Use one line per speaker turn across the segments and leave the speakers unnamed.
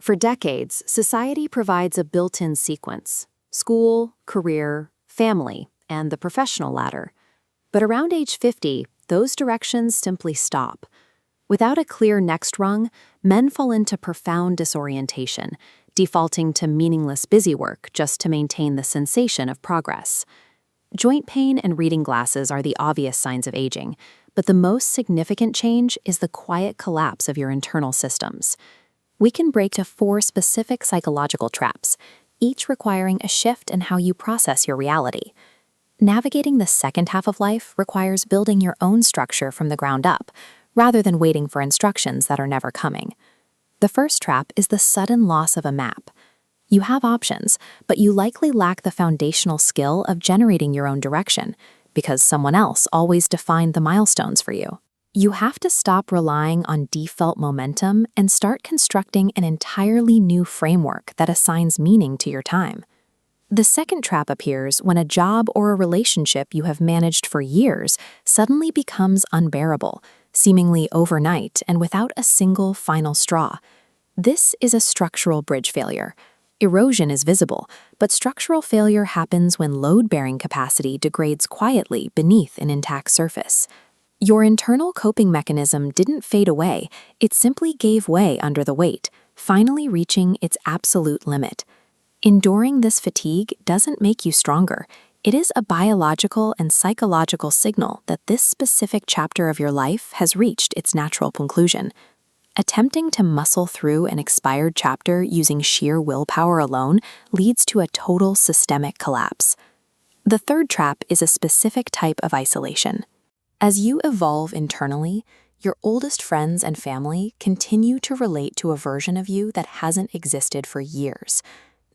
For decades, society provides a built-in sequence: school, career, family, and the professional ladder. But around age 50, those directions simply stop. Without a clear next rung, men fall into profound disorientation, defaulting to meaningless busy work just to maintain the sensation of progress. Joint pain and reading glasses are the obvious signs of aging, but the most significant change is the quiet collapse of your internal systems. We can break to 4 specific psychological traps, each requiring a shift in how you process your reality. Navigating the second half of life requires building your own structure from the ground up, rather than waiting for instructions that are never coming. The first trap is the sudden loss of a map. You have options, but you likely lack the foundational skill of generating your own direction, because someone else always defined the milestones for you. You have to stop relying on default momentum and start constructing an entirely new framework that assigns meaning to your time. The second trap appears when a job or a relationship you have managed for years suddenly becomes unbearable, seemingly overnight and without a single final straw. This is a structural bridge failure. Erosion is visible, but structural failure happens when load-bearing capacity degrades quietly beneath an intact surface. Your internal coping mechanism didn't fade away, it simply gave way under the weight, finally reaching its absolute limit. Enduring this fatigue doesn't make you stronger. It is a biological and psychological signal that this specific chapter of your life has reached its natural conclusion. Attempting to muscle through an expired chapter using sheer willpower alone leads to a total systemic collapse. The third trap is a specific type of isolation. As you evolve internally, your oldest friends and family continue to relate to a version of you that hasn't existed for years.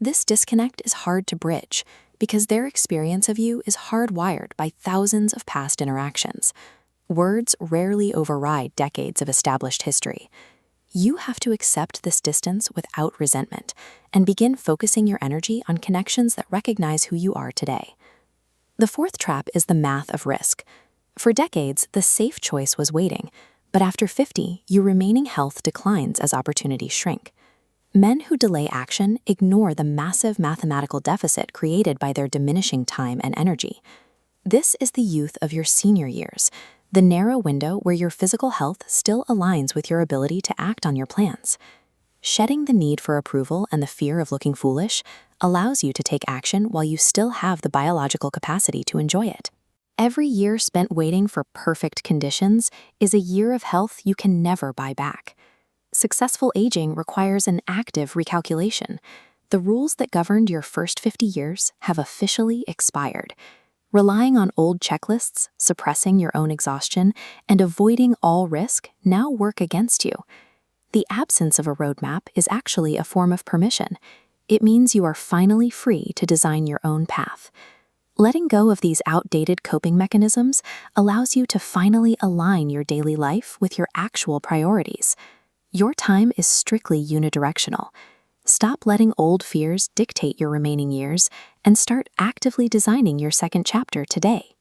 This disconnect is hard to bridge because their experience of you is hardwired by thousands of past interactions. Words rarely override decades of established history. You have to accept this distance without resentment and begin focusing your energy on connections that recognize who you are today. The fourth trap is the math of risk. For decades, the safe choice was waiting, but after 50, your remaining health declines as opportunities shrink. Men who delay action ignore the massive mathematical deficit created by their diminishing time and energy. This is the youth of your senior years, the narrow window where your physical health still aligns with your ability to act on your plans. Shedding the need for approval and the fear of looking foolish allows you to take action while you still have the biological capacity to enjoy it. Every year spent waiting for perfect conditions is a year of health you can never buy back. Successful aging requires an active recalculation. The rules that governed your first 50 years have officially expired. Relying on old checklists, suppressing your own exhaustion, and avoiding all risk now work against you. The absence of a roadmap is actually a form of permission. It means you are finally free to design your own path. Letting go of these outdated coping mechanisms allows you to finally align your daily life with your actual priorities. Your time is strictly unidirectional. Stop letting old fears dictate your remaining years and start actively designing your second chapter today.